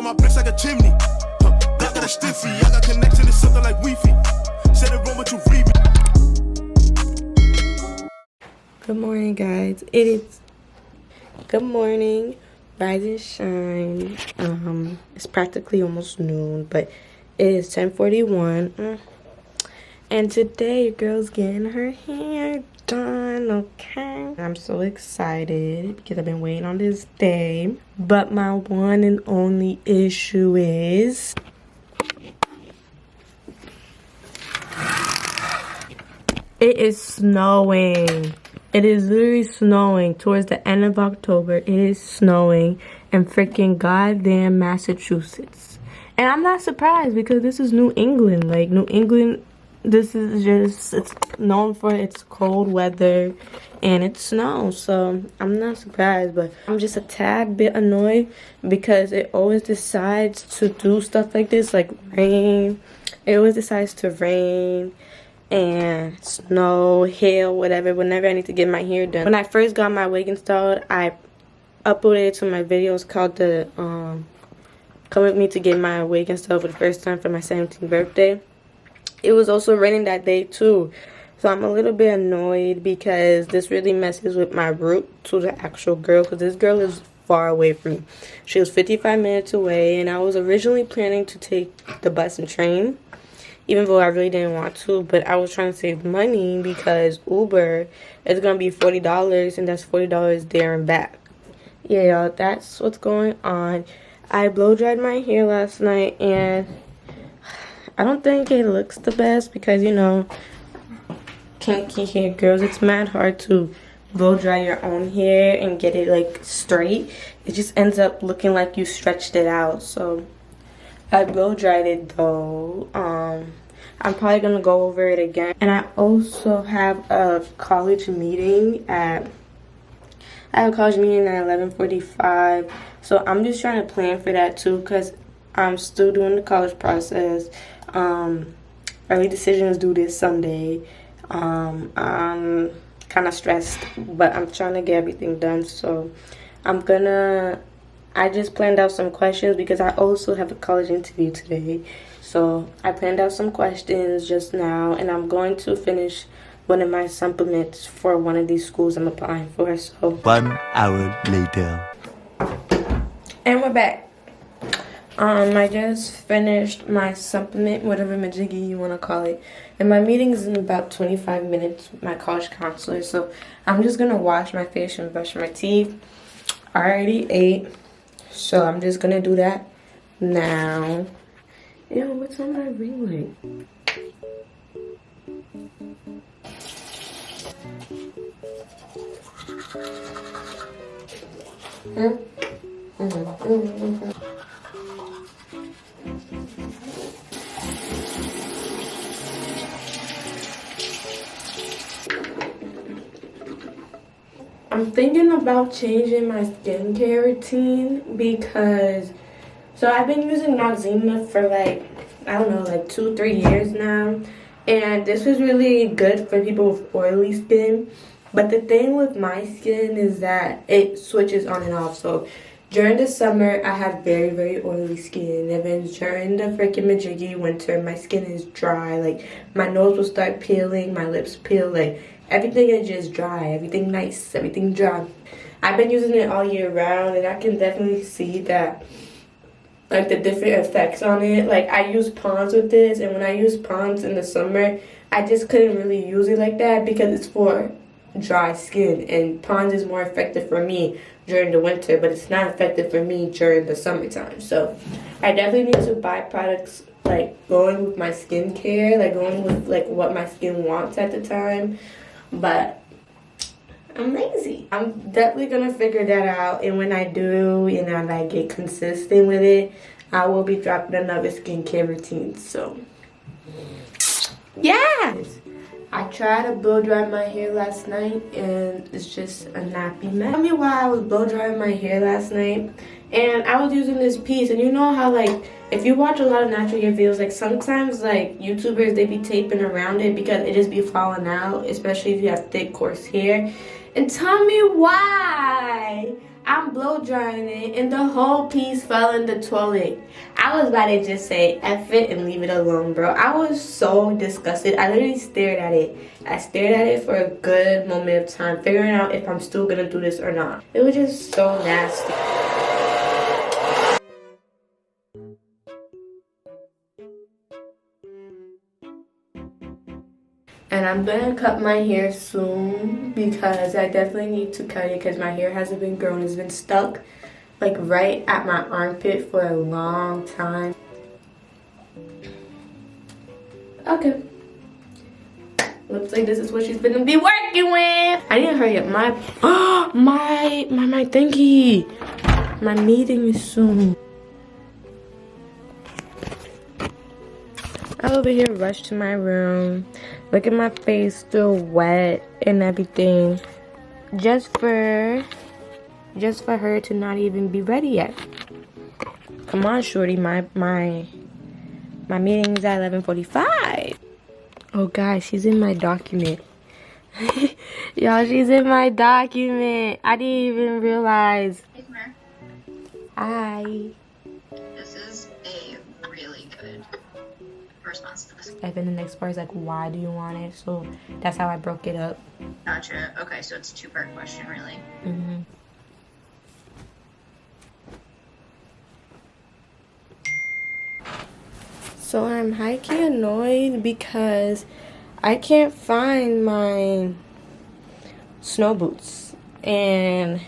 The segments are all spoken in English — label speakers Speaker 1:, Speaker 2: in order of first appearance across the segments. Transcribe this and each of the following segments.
Speaker 1: my bricks like a chimney. Got a stiffy, I got connection to something like Wi-Fi. Said it wrong, but you read me.
Speaker 2: Good morning, guys. Good morning, rise and shine. It's practically almost noon, but it is 10:41. And today your girl's getting her hair done, okay? I'm so excited because I've been waiting on this day. But my one and only issue is it is snowing. It is literally snowing towards the end of October. It is snowing in freaking goddamn Massachusetts. And I'm not surprised because this is New England. Like, New England, this is just, it's known for its cold weather and it snows. So I'm not surprised, but I'm just a tad bit annoyed because it always decides to do stuff like this, like rain. It always decides to rain and snow, hail, whatever, whenever I need to get my hair done. When I first got my wig installed, I uploaded it to my videos called the Come With Me to Get My Wig Installed for the first time for my 17th birthday. It was also raining that day too, so I'm a little bit annoyed because this really messes with my route to the actual girl, because this girl is far away from me. She was 55 minutes away, and I was originally planning to take the bus and train, even though I really didn't want to, but I was trying to save money because Uber is going to be $40, and that's $40 there and back. Yeah, y'all, that's what's going on. I blow dried my hair last night, and I don't think it looks the best because, you know, kinky hair girls, it's mad hard to blow dry your own hair and get it, like, straight. It just ends up looking like you stretched it out, so I blow dried it though. I'm probably gonna go over it again. And I also have a college meeting at 11:45. So I'm just trying to plan for that too, because I'm still doing the college process. Early decisions due this Sunday. I'm kind of stressed, but I'm trying to get everything done. So I just planned out some questions because I also have a college interview today. So I planned out some questions just now, and I'm going to finish one of my supplements for one of these schools I'm applying for. So
Speaker 3: 1 hour later.
Speaker 2: And we're back. I just finished my supplement, whatever majiggy you want to call it. And my meeting is in about 25 minutes with my college counselor. So I'm just going to wash my face and brush my teeth. I already ate, so I'm just going to do that now. Ew, what's on my ring light? I'm thinking about changing my skincare routine because, so I've been using Noxzema for like, I don't know, like 2-3 years now. And this is really good for people with oily skin. But the thing with my skin is that it switches on and off. So during the summer, I have very, very oily skin. And then during the freaking majiggy winter, my skin is dry. Like, my nose will start peeling, my lips peel, like, everything is just dry, everything nice, everything dry. I've been using it all year round, and I can definitely see that, like, the different effects on it. Like, I use Pond's with this, and when I use Pond's in the summer, I just couldn't really use it like that because it's for dry skin, and Pond's is more effective for me during the winter, but it's not effective for me during the summertime. So I definitely need to buy products like going with my skincare, like going with like what my skin wants at the time. But I'm lazy. I'm definitely gonna figure that out, and when I do, you know, and I get consistent with it, I will be dropping another skincare routine. So yeah, I tried to blow dry my hair last night, and it's just a nappy mess. Tell me why I was blow drying my hair last night, and I was using this piece, and you know how, like, if you watch a lot of natural hair videos, like, sometimes, like, YouTubers, they be taping around it because it just be falling out, especially if you have thick, coarse hair. And tell me why I'm blow drying it, and the whole piece fell in the toilet. I was about to just say F it and leave it alone, bro. I was so disgusted. I literally stared at it. I stared at it for a good moment of time, figuring out if I'm still gonna do this or not. It was just so nasty. And I'm gonna cut my hair soon because I definitely need to cut it because my hair hasn't been growing. It's been stuck like right at my armpit for a long time. Okay. Looks like this is what she's gonna be working with. I need to hurry up. My thingy. My meeting is soon. I over here rushed to my room. Look at my face, still wet and everything. Just for her to not even be ready yet. Come on, shorty. My meeting's at 11:45. Oh, guys, she's in my document. Y'all, she's in my document. I didn't even realize.
Speaker 4: Hey, Samarra.
Speaker 2: Hi.
Speaker 4: This is a really good response to this.
Speaker 2: And then the next part is like, why do you want it? So that's how I broke it up.
Speaker 4: Gotcha. Okay, so it's a two-part question, really.
Speaker 2: Mm-hmm. So I'm high-key annoyed because I can't find my snow boots. And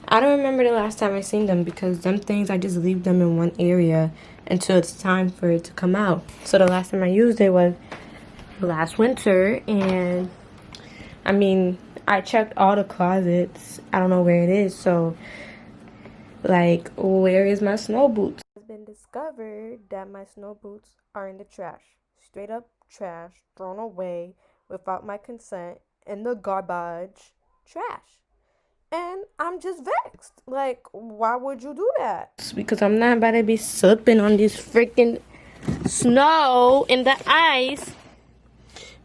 Speaker 2: I don't remember the last time I seen them because them things, I just leave them in one area until it's time for it to come out. So the last time I used it was last winter, and I mean, I checked all the closets. I don't know where it is, so like, where is my snow boots? It's been discovered that my snow boots are in the trash. Straight up trash, thrown away without my consent in the garbage trash. And I'm just vexed. Like, why would you do that? It's because I'm not about to be slipping on this freaking snow in the ice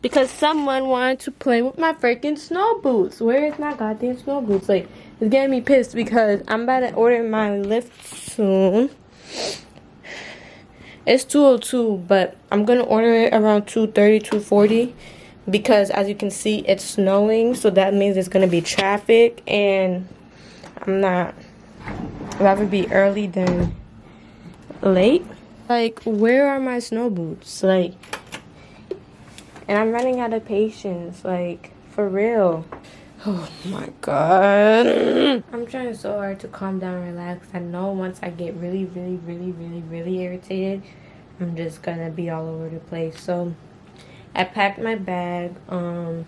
Speaker 2: because someone wanted to play with my freaking snow boots. Where is my goddamn snow boots? Like, it's getting me pissed because I'm about to order my lift soon. It's 2:02, but I'm going to order it around 2:30, 2:40. Because as you can see, it's snowing, so that means there's gonna be traffic, and I'd rather be early than late. Like, where are my snow boots? Like, and I'm running out of patience, like, for real. Oh my god. I'm trying so hard to calm down and relax. I know once I get really irritated, I'm just gonna be all over the place. So I packed my bag. I'm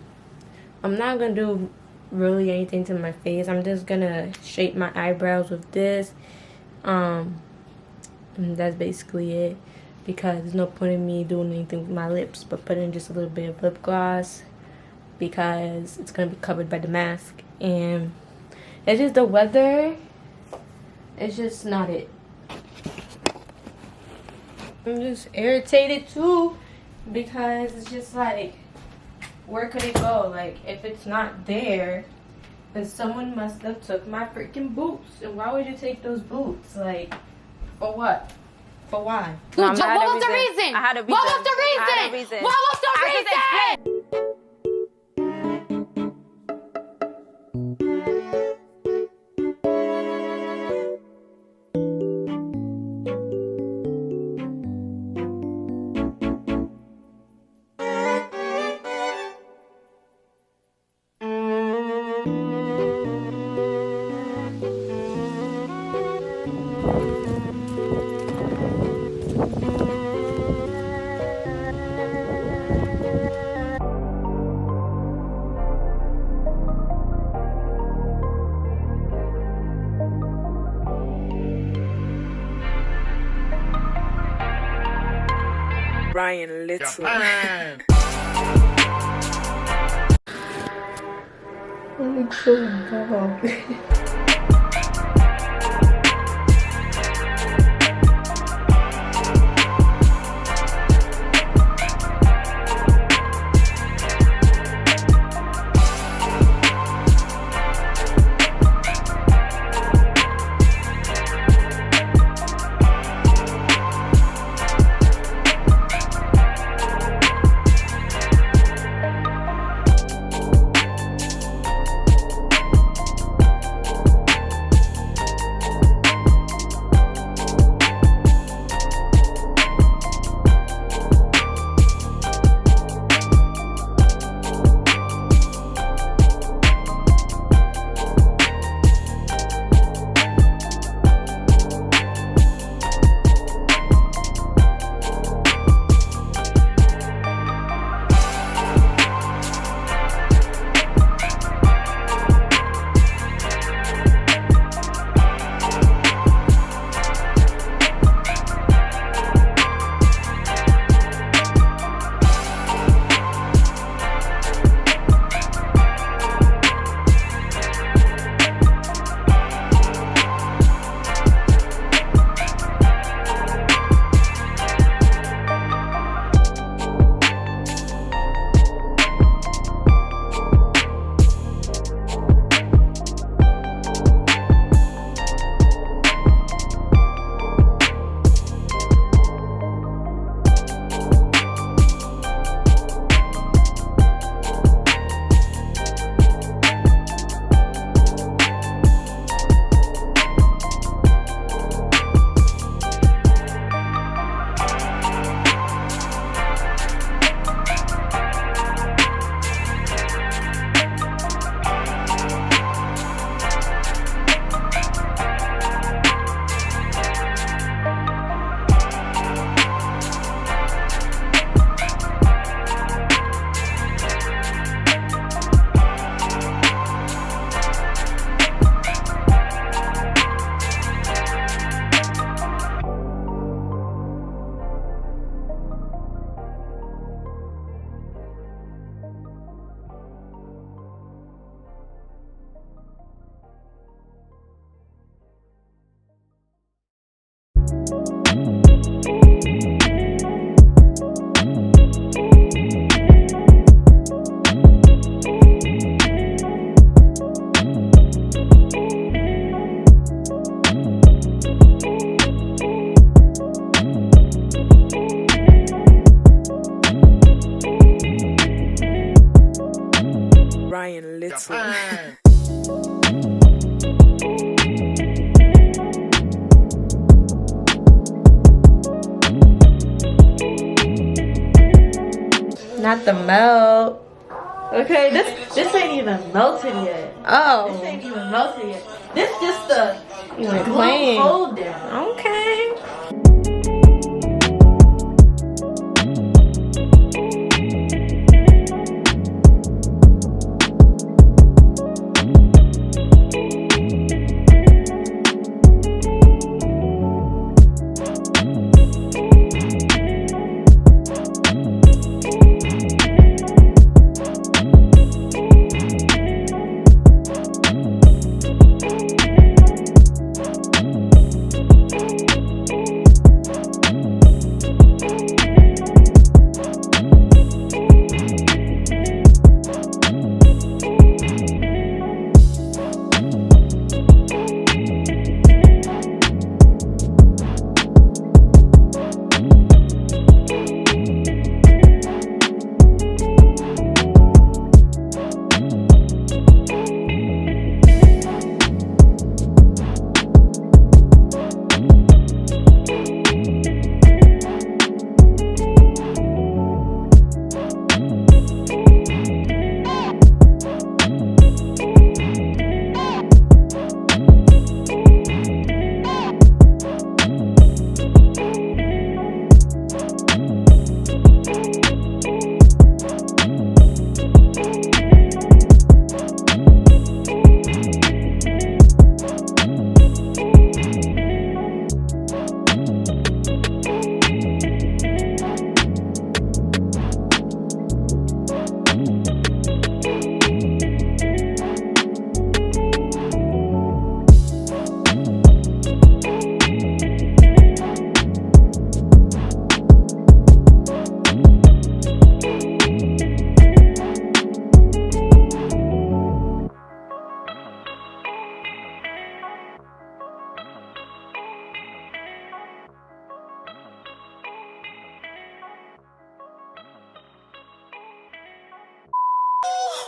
Speaker 2: not gonna do really anything to my face. I'm just gonna shape my eyebrows with this. And that's basically it, because there's no point in me doing anything with my lips but putting just a little bit of lip gloss because it's gonna be covered by the mask. And it's just the weather, it's just not it. I'm just irritated too, because it's just like, where could it go? Like, if it's not there, then someone must have took my freaking boots. And why would you take those boots? Like, for what? For why?
Speaker 5: What was the reason?
Speaker 6: I had a reason.
Speaker 5: What was the reason?
Speaker 6: I had a reason.
Speaker 5: What was the reason?
Speaker 6: Brian Little.
Speaker 2: I'm so dumb. Not the melt. Okay, this ain't even melted yet. Oh. This ain't even melted yet. This just the glue holder. Okay.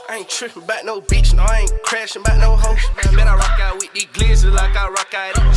Speaker 1: I ain't tripping about no bitch, no, I ain't crashing about no hoe. Bet I rock out with these glizzy like I rock out.